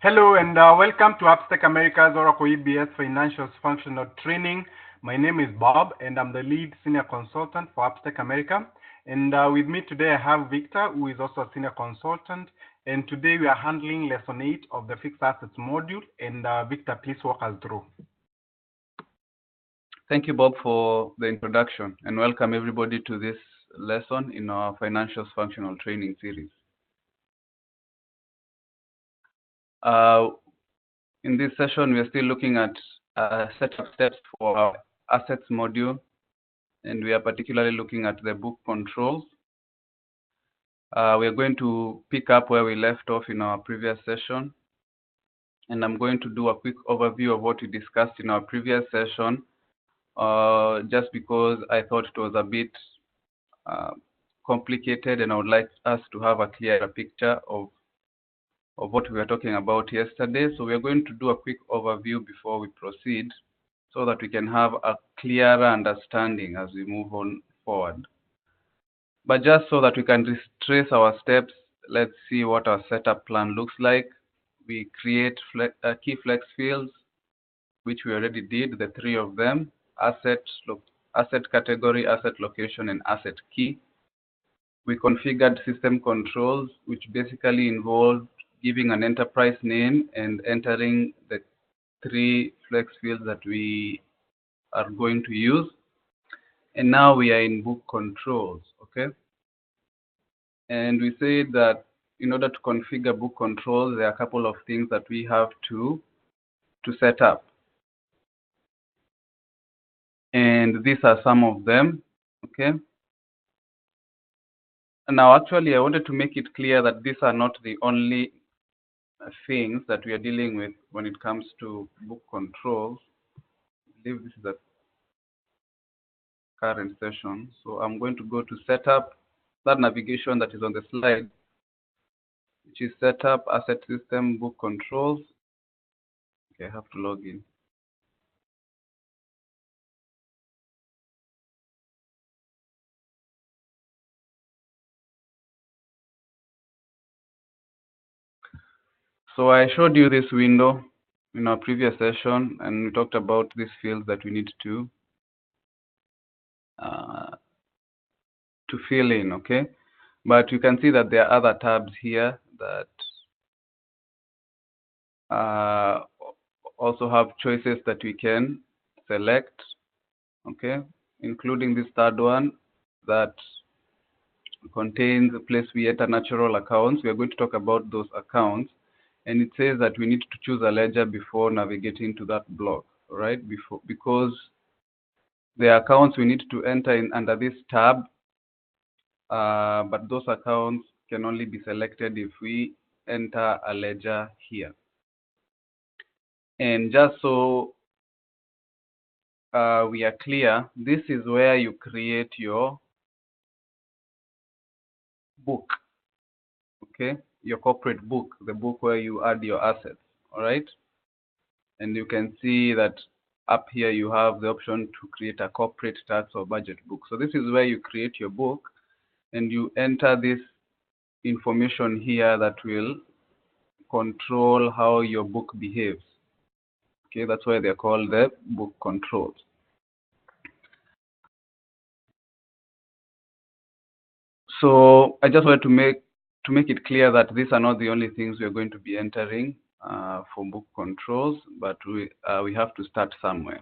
Hello and welcome to Upstack America's Oracle EBS Financials Functional Training. My name is Bob and I'm the lead senior consultant for Upstack America. And with me today I have Victor, who is also a senior consultant. And today we are handling lesson 8 of the fixed assets module. And Victor, please walk us through. Thank you, Bob, for the introduction, and welcome everybody to this lesson in our Financials Functional Training series. In this session, we are still looking at a set of steps for our assets module, and we are particularly looking at the book controls. We are going to pick up where we left off in our previous session, and I'm going to do a quick overview of what we discussed in our previous session, just because I thought it was a bit complicated, and I would like us to have a clearer picture of what we were talking about yesterday. So we are going to do a quick overview before we proceed so that we can have a clearer understanding as we move on forward. But just so that we can trace our steps, let's see what our setup plan looks like. We create key flex fields, which we already did, the three of them: asset category, asset location, and asset key. We configured system controls, which basically involved giving an enterprise name and entering the three flex fields that we are going to use. And now we are in book controls, okay? And we said that in order to configure book controls, there are a couple of things that we have to set up. And these are some of them, okay? Now, actually, I wanted to make it clear that these are not the only things that we are dealing with when it comes to book controls. I believe this is the current session. So I'm going to go to setup, that navigation that is on the slide, which is setup, asset system, book controls. Okay, I have to log in. So I showed you this window in our previous session, and we talked about these fields that we need to fill in, okay? But you can see that there are other tabs here that also have choices that we can select, okay? Including this third one that contains the place we enter natural accounts. We are going to talk about those accounts. And it says that we need to choose a ledger before navigating to that block, right? Because the accounts we need to enter in under this tab, but those accounts can only be selected if we enter a ledger here. And just so we are clear, this is where you create your book, okay? Your corporate book, the book where you add your assets, all right? And you can see that up here you have the option to create a corporate tax or budget book. So this is where you create your book and you enter this information here that will control how your book behaves. Okay, that's why they're called the book controls. So I just wanted to make it clear that these are not the only things we are going to be entering for book controls, but we have to start somewhere.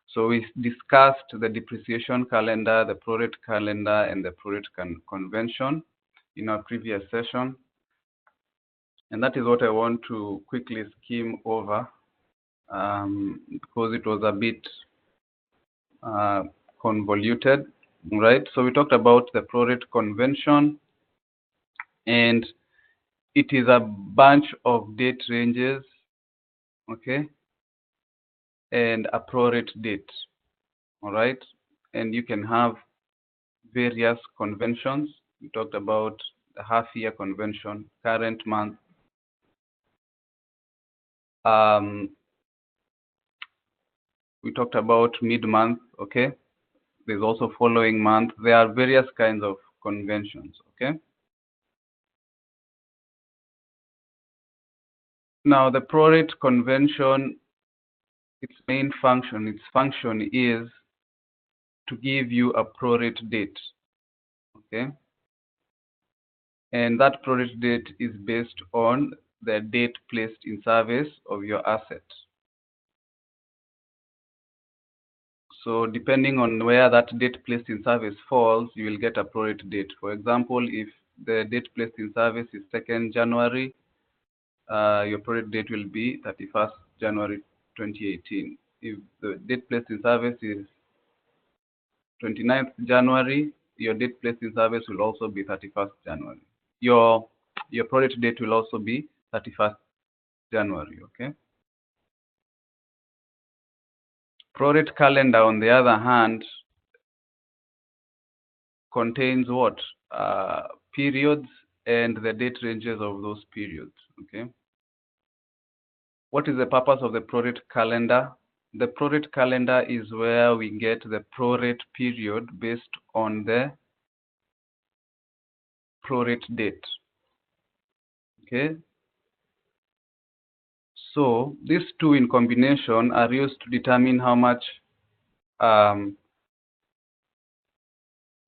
So we discussed the depreciation calendar, the prorate calendar, and the prorate convention in our previous session. And that is what I want to quickly skim over because it was a bit convoluted, right? So we talked about the prorate convention, and it is a bunch of date ranges, okay, and a prorate date, all right? And you can have various conventions. We talked about the half-year convention, current month. We talked about mid-month, okay? There's also following month. There are various kinds of conventions, okay? Now, the prorate convention, its main function, is to give you a prorate date, okay? And that prorate date is based on the date placed in service of your asset. So depending on where that date placed in service falls, you will get a prorate date. For example, if the date placed in service is 2nd January, your prorate date will be 31st January 2018. If the date placed in service is 29th January, your date placed in service will also be 31st January. Your prorate date will also be 31st January, okay? Prorate calendar, on the other hand, contains what? Periods and the date ranges of those periods, okay? What is the purpose of the prorate calendar? The prorate calendar is where we get the prorate period based on the prorate date, okay? So these two in combination are used to determine how much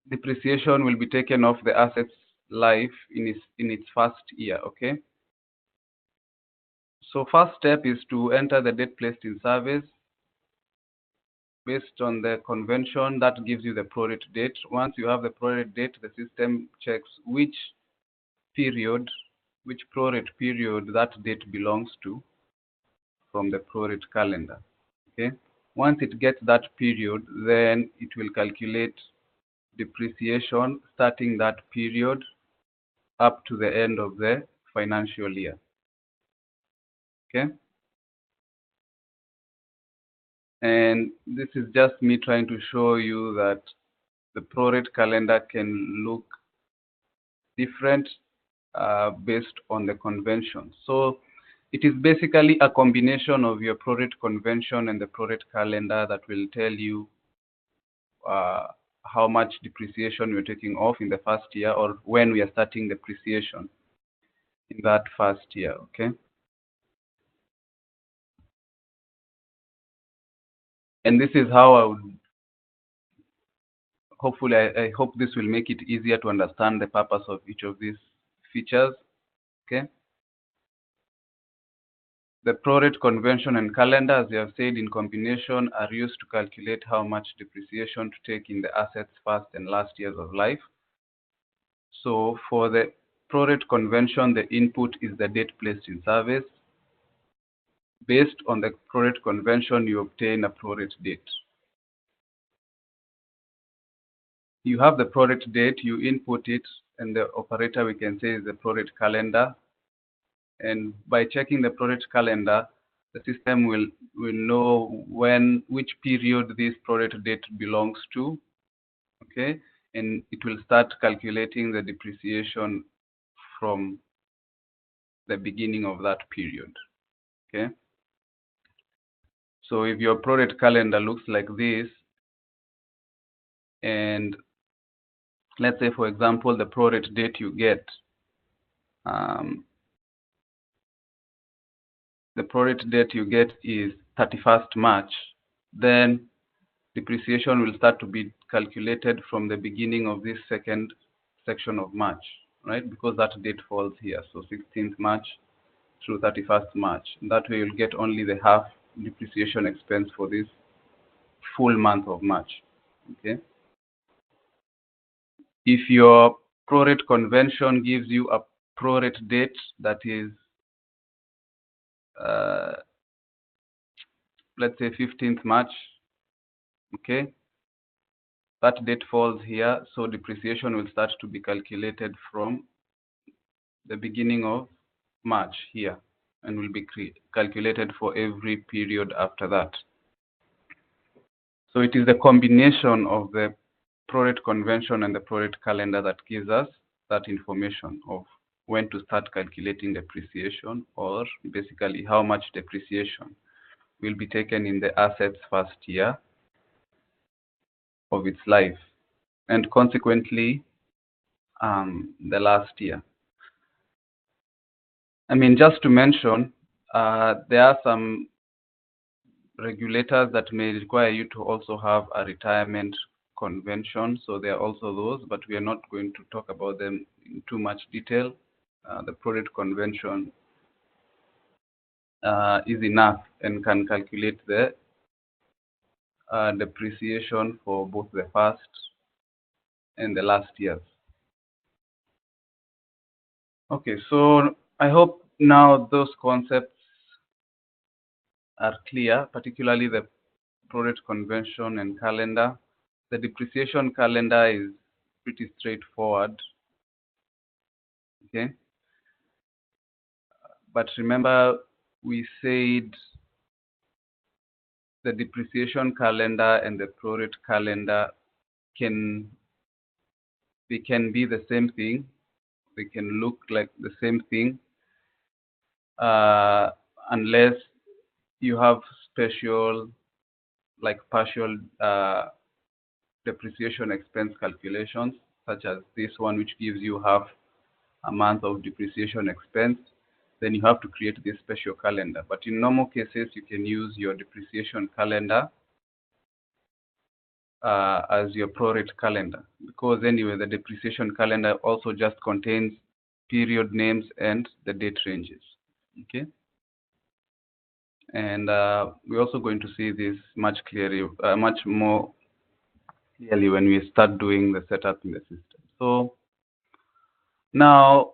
depreciation will be taken off the asset's life in its first year, okay? So first step is to enter the date placed in service based on the convention that gives you the prorate date. Once you have the prorate date, the system checks which prorate period that date belongs to from the prorate calendar, okay? Once it gets that period, then it will calculate depreciation starting that period up to the end of the financial year, okay? And this is just me trying to show you that the prorate calendar can look different based on the convention. So it is basically a combination of your prorate convention and the prorate calendar that will tell you how much depreciation we're taking off in the first year, or when we are starting depreciation in that first year, okay? And this is how I would, hopefully, I hope this will make it easier to understand the purpose of each of these features, okay? The prorate convention and calendar, as I have said, in combination are used to calculate how much depreciation to take in the asset's first and last years of life. So for the prorate convention, the input is the date placed in service. Based on the prorate convention, you obtain a prorate date. You have the prorate date, you input it, and the operator, we can say, is the prorate calendar. And by checking the prorate calendar, the system will know which period this prorate date belongs to, okay? And it will start calculating the depreciation from the beginning of that period, okay? So if your prorate calendar looks like this, and let's say, for example, the prorate date you get, is 31st March, then depreciation will start to be calculated from the beginning of this second section of March, right? Because that date falls here. So 16th March through 31st March. That way you'll get only the half depreciation expense for this full month of March, okay? If your prorate convention gives you a prorate date that is, let's say 15th March, okay? That date falls here, so depreciation will start to be calculated from the beginning of March here, and will be calculated for every period after that. So it is the combination of the prorate convention and the prorate calendar that gives us that information of when to start calculating depreciation, or basically how much depreciation will be taken in the asset's first year of its life, and consequently the last year. I mean, just to mention, There are some regulators that may require you to also have a retirement convention. So there are also those, but we are not going to talk about them in too much detail. The Prorate convention is enough and can calculate the depreciation for both the first and the last years. Okay, so I hope now those concepts are clear, particularly the Prorate convention and calendar. The depreciation calendar is pretty straightforward. Okay, but remember we said the depreciation calendar and the Prorate calendar can be the same thing. They can look like the same thing unless you have special, like partial depreciation expense calculations, such as this one, which gives you half a month of depreciation expense. Then you have to create this special calendar. But in normal cases, you can use your depreciation calendar as your prorate calendar, because anyway, the depreciation calendar also just contains period names and the date ranges. Okay. And we're also going to see this much more clearly when we start doing the setup in the system. So now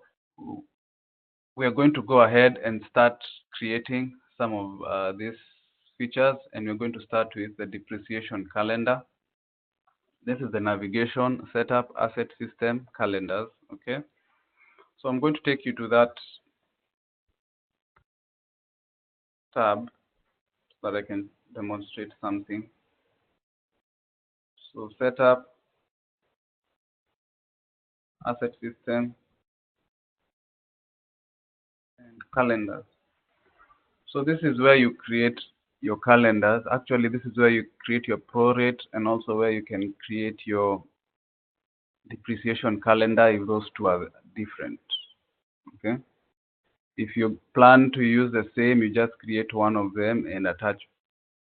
we are going to go ahead and start creating some of these features, and we're going to start with the depreciation calendar. This is the navigation, setup, asset system, calendars. Okay. So I'm going to take you to that tab so that I can demonstrate something. So setup, asset system, and calendars. So this is where you create your calendars. Actually, this is where you create your prorate and also where you can create your depreciation calendar if those two are different. Okay. If you plan to use the same, you just create one of them and attach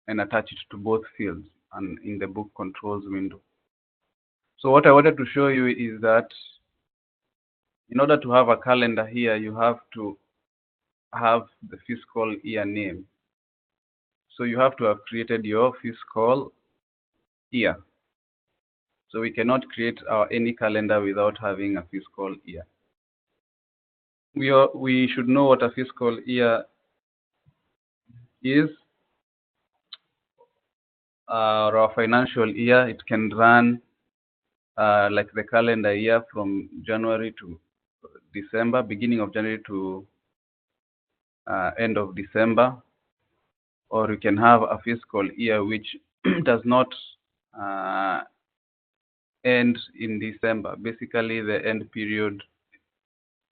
it to both fields and in the book controls window. So what I wanted to show you is that in order to have a calendar here, you have to have the fiscal year name. So you have to have created your fiscal year. So we cannot create any calendar without having a fiscal year. We should know what a fiscal year is, or a financial year. It can run like the calendar year from January to December, beginning of January to end of December, or you can have a fiscal year which does not end in December. Basically, the end period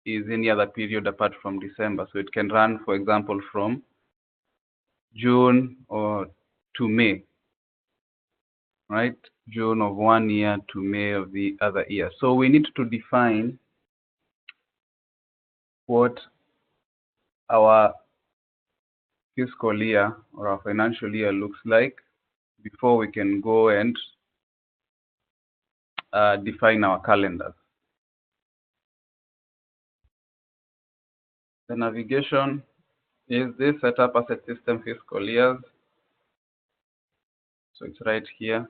is any other period apart from December. So it can run, for example, from June or to May, right? June of one year to May of the other year. So we need to define what our fiscal year or our financial year looks like before we can go and define our calendars. The navigation is this setup asset system fiscal years. So it's right here.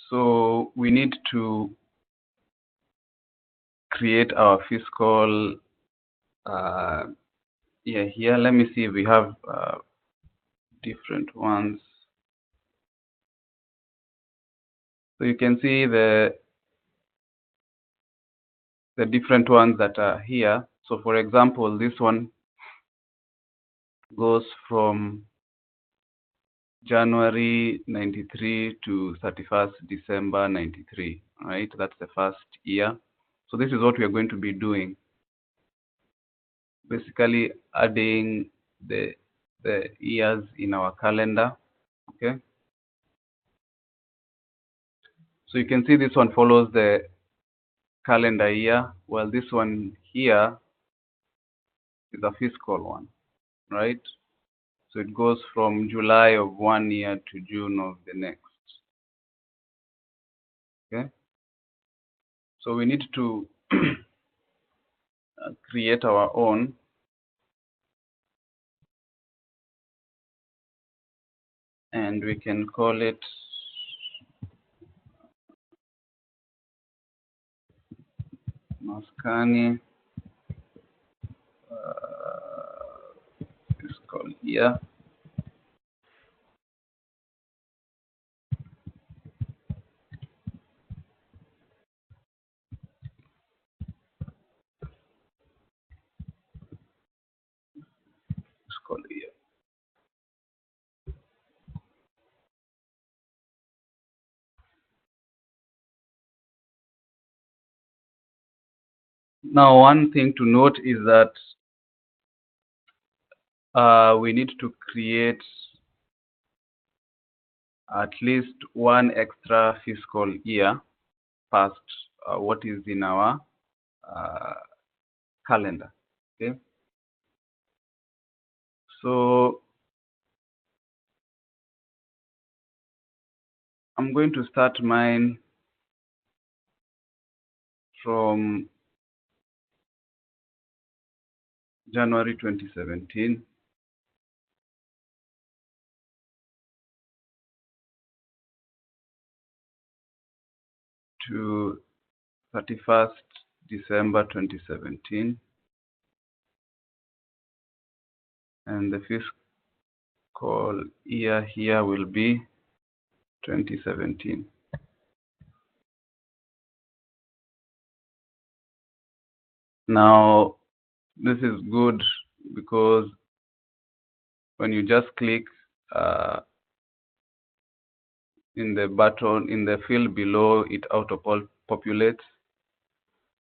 So we need to create our fiscal year here. Let me see if we have different ones. So you can see the different ones that are here. So for example, this one goes from January 93 to 31st December 93, right? That's the first year. So this is what we are going to be doing. Basically adding the years in our calendar, okay? So you can see this one follows the calendar year. Well, this one here is a fiscal one, right? So it goes from July of one year to June of the next. Okay. So we need to create our own. And we can call it Maskani fiscal year. Fiscal year. Now, one thing to note is that we need to create at least one extra fiscal year past what is in our calendar. Okay. So I'm going to start mine from January 2017 to 31st December 2017, and the fiscal year here will be 2017. Now, this is good because when you just click in the button, in the field below, it auto-populates.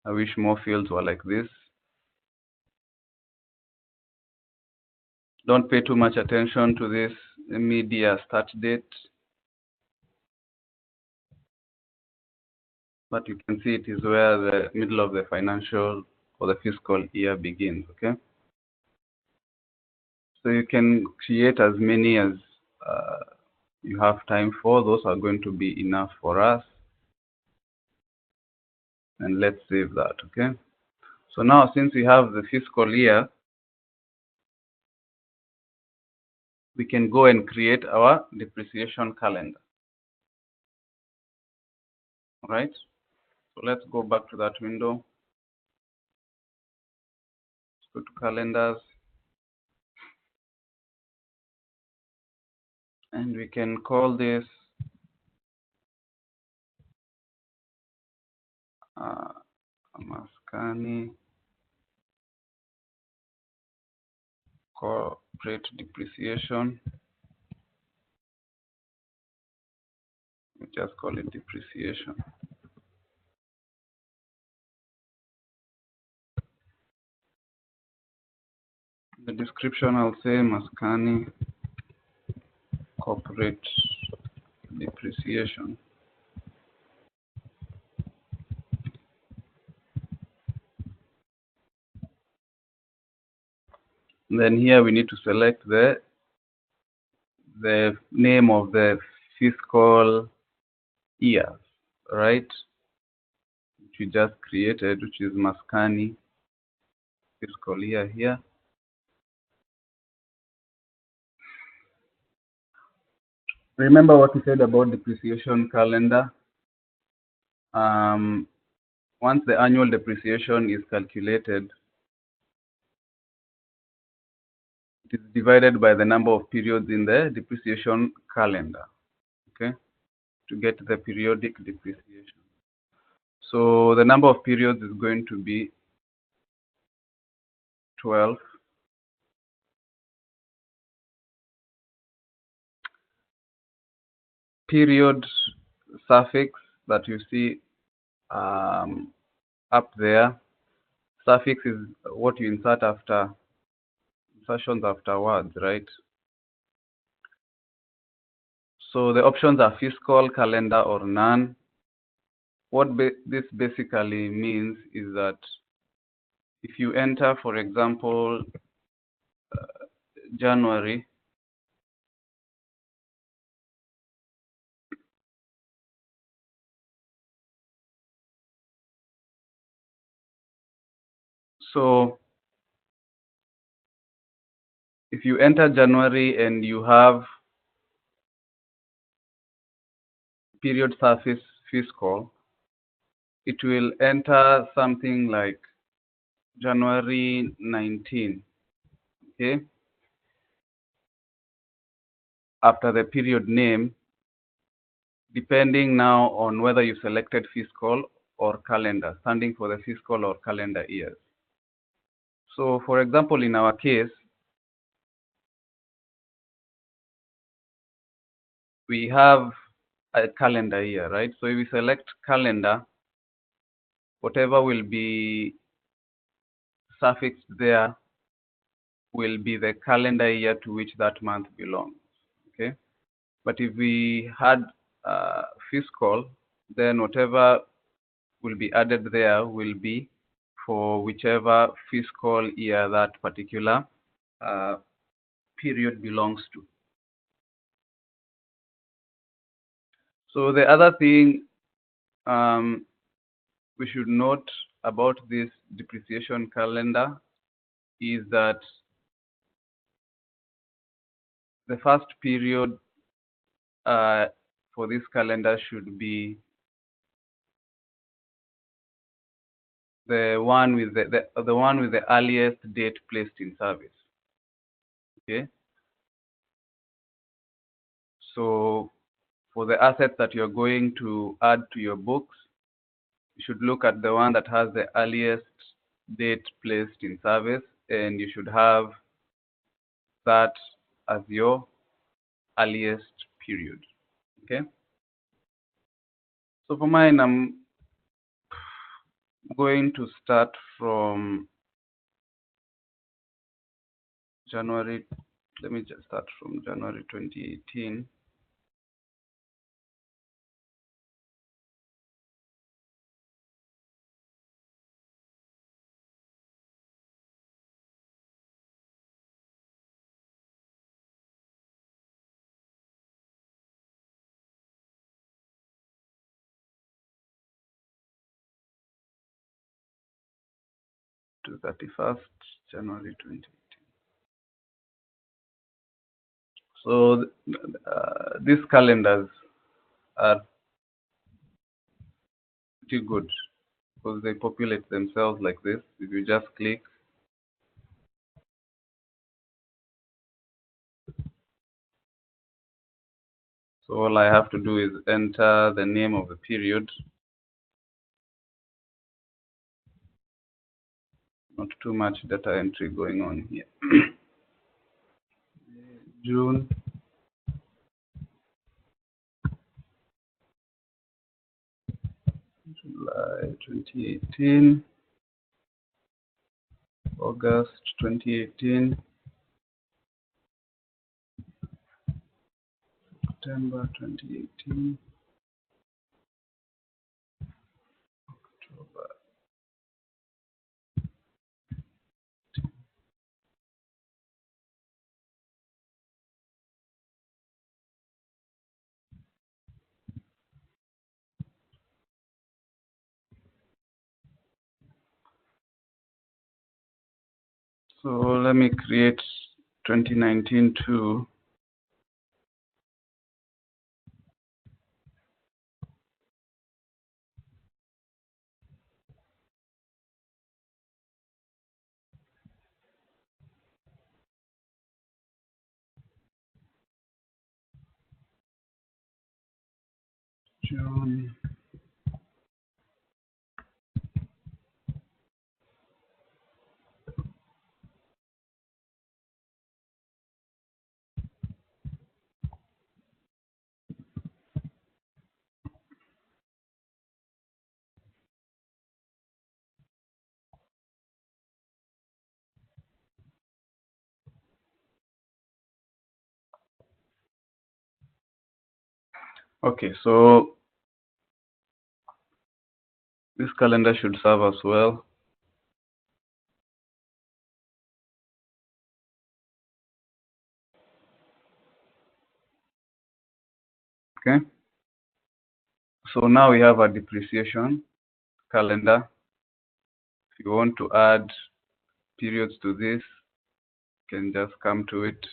I wish more fields were like this. Don't pay too much attention to this media start date, but you can see it is where the middle of the financial or the fiscal year begins. Okay. So you can create as many as you have time for. Those are going to be enough for us. And let's save that. Okay. So now, since we have the fiscal year, we can go and create our depreciation calendar. All right. So let's go back to that window. Let's go to calendars. And we can call this Maskani corporate depreciation. We just call it depreciation. The description, I'll say Maskani corporate depreciation. Then here we need to select the name of the fiscal year, right? Which we just created, which is Maskani fiscal year here. Remember what we said about depreciation calendar. Once the annual depreciation is calculated, it is divided by the number of periods in the depreciation calendar, okay, to get the periodic depreciation. So the number of periods is going to be 12. Period suffix that you see up there, suffix is what you insert after insertions after words, right? So the options are fiscal, calendar, or none. what this basically means is that if you enter, for example, January, so if you enter January and you have period surface fiscal, it will enter something like January 19, okay? After the period name, depending now on whether you selected fiscal or calendar, standing for the fiscal or calendar years. So for example, in our case, we have a calendar year, right? So if we select calendar, whatever will be suffixed there will be the calendar year to which that month belongs, okay? But if we had fiscal, then whatever will be added there will be for whichever fiscal year that particular period belongs to. So the other thing we should note about this depreciation calendar is that the first period for this calendar should be the one with the one with the earliest date placed in service. Okay. So for the assets that you're going to add to your books, you should look at the one that has the earliest date placed in service, and you should have that as your earliest period. Okay. So for mine, I'm going to start from January. Let me just start from January 2018. To 31st January 2018. So these calendars are pretty good because they populate themselves like this. If you just click, so all I have to do is enter the name of the period. Not too much data entry going on here. June, July 2018, August 2018, September 2018, October. So let me create 2019 too. June. Okay, so This calendar should serve us well. Okay. So now we have a depreciation calendar. If you want to add periods to this, you can just come to it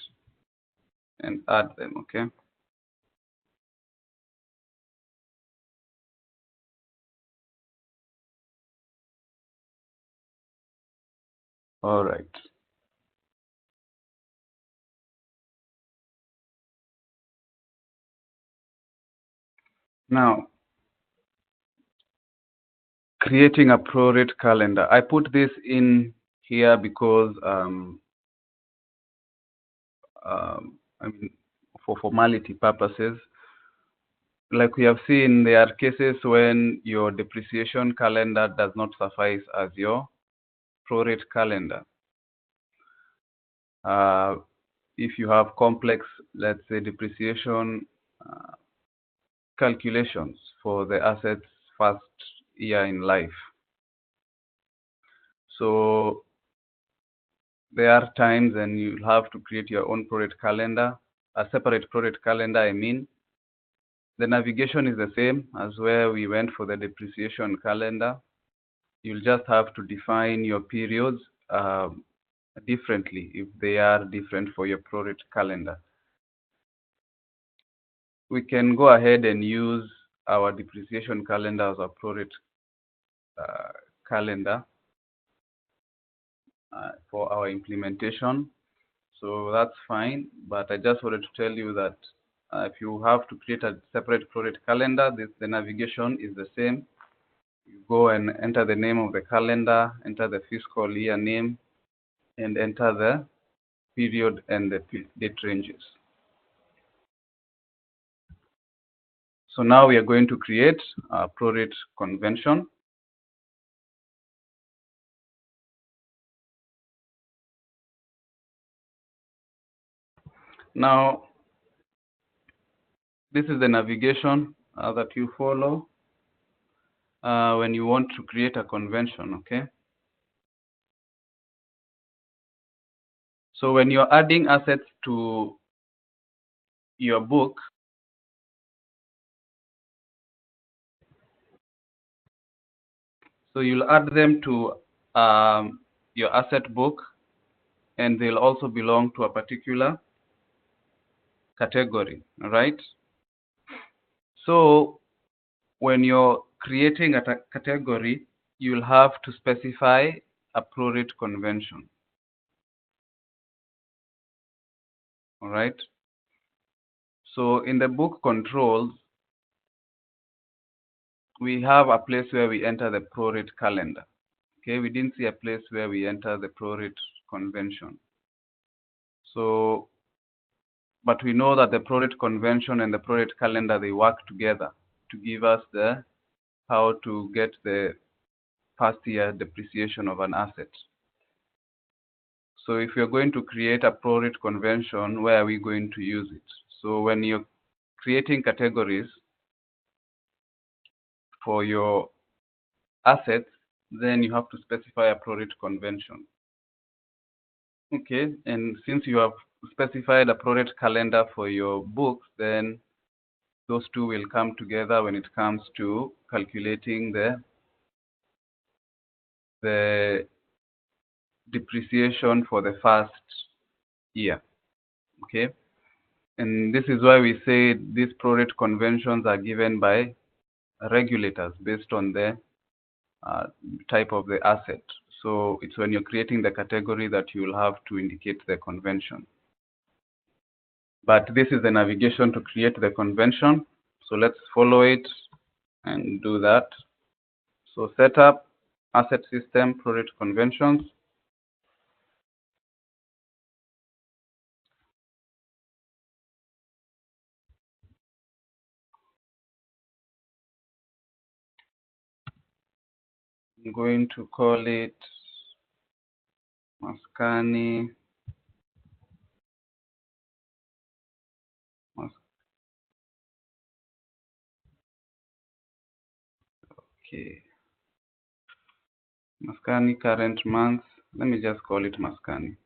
and add them, okay? All right. Now, creating a prorate calendar. I put this in here because I mean, for formality purposes. Like we have seen, there are cases when your depreciation calendar does not suffice as your prorate calendar. If you have complex, let's say, depreciation calculations for the asset's first year in life. So there are times when you'll have to create your own prorate calendar, a separate prorate calendar, I mean. The navigation is the same as where we went for the depreciation calendar. You'll just have to define your periods differently if they are different for your prorate calendar. We can go ahead and use our depreciation calendar as a prorate calendar for our implementation. So that's fine, but I just wanted to tell you that if you have to create a separate prorate calendar, the navigation is the same. You go and enter the name of the calendar, enter the fiscal year name, and enter the period and the date ranges. So now we are going to create a prorate convention. Now, this is the navigation that you follow when you want to create a convention, okay? So when you're adding assets to your book, so you'll add them to your asset book, and they'll also belong to a particular category, all right? So when you're creating a category, you'll have to specify a prorate convention, all right? So in the book controls, we have a place where we enter the prorate calendar. Okay, we didn't see a place where we enter the prorate convention. So, but we know that the prorate convention and the prorate calendar, they work together to give us the how to get the first year depreciation of an asset. So if you're going to create a prorate convention, where are we going to use it? So when you're creating categories for your assets, then you have to specify a prorate convention. Okay, and since you have specified a prorate calendar for your books, then those two will come together when it comes to calculating the depreciation for the first year. Okay, and this is why we say these prorate conventions are given by regulators based on the type of the asset. So it's when you're creating the category that you will have to indicate the convention. But this is the navigation to create the convention. So let's follow it and do that. So set up asset system prorate conventions. I'm going to call it Maskani. Okay. Maskani current month. Let me just call it Maskani.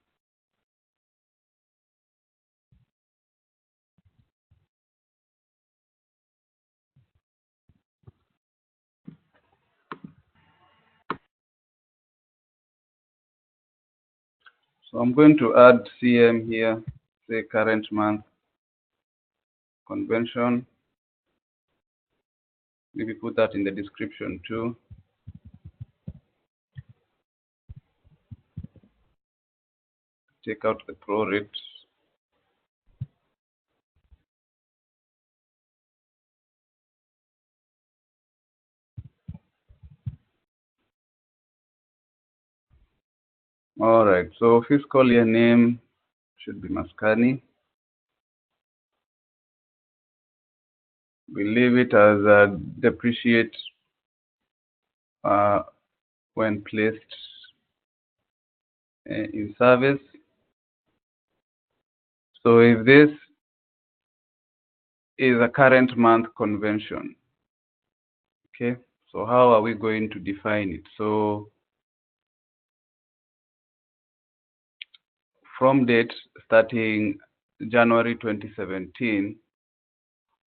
So I'm going to add CM here, say current month convention. Maybe put that in the description too. Take out the prorate. All right, so fiscal year name should be Maskani. We leave it as depreciate when placed in service. So if this is a current month convention, okay, so how are we going to define it? So from date starting January 2017,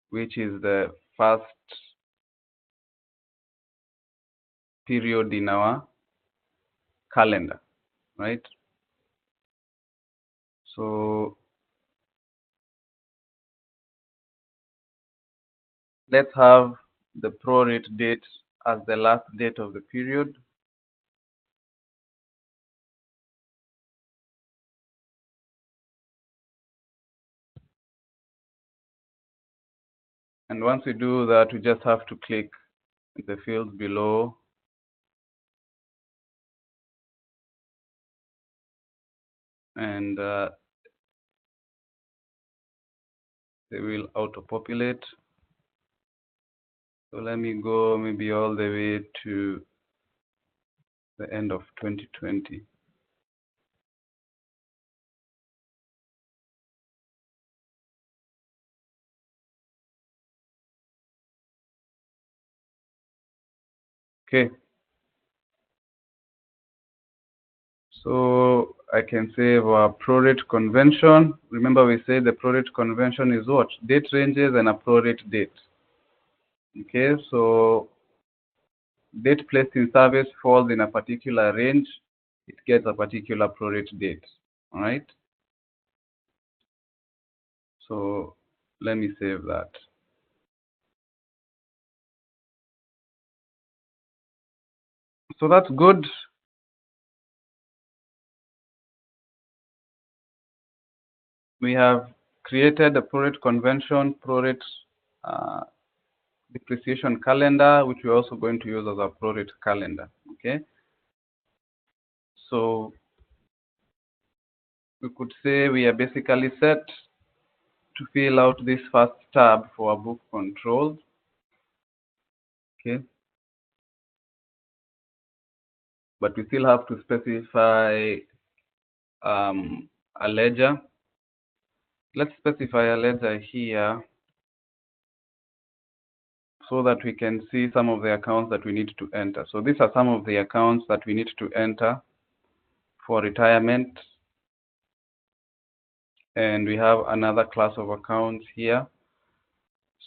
which is the first period in our calendar, right? So let's have the prorate date as the last date of the period. And once we do that, we just have to click the fields below and they will auto-populate. So let me go maybe all the way to the end of 2020. Okay. So I can save our prorate convention. Remember we said the prorate convention is what? Date ranges and a prorate date. Okay, so date placed in service falls in a particular range, it gets a particular prorate date. All right. So let me save that. So that's good. We have created a prorate convention, prorate depreciation calendar, which we're also going to use as a prorate calendar. Okay. So we could say we are basically set to fill out this first tab for our book controls. Okay. But we still have to specify a ledger. Let's specify a ledger here so that we can see some of the accounts that we need to enter. So these are some of the accounts that we need to enter for retirement. And we have another class of accounts here.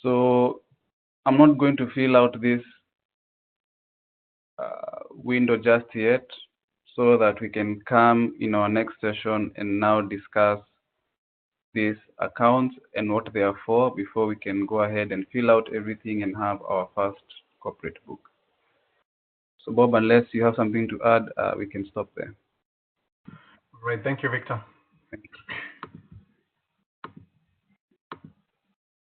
So I'm not going to fill out this window just yet, so that we can come in our next session and now discuss these accounts and what they are for before we can go ahead and fill out everything and have our first corporate book. So Bob, unless you have something to add, we can stop there. Right, thank you, Victor. Thank you.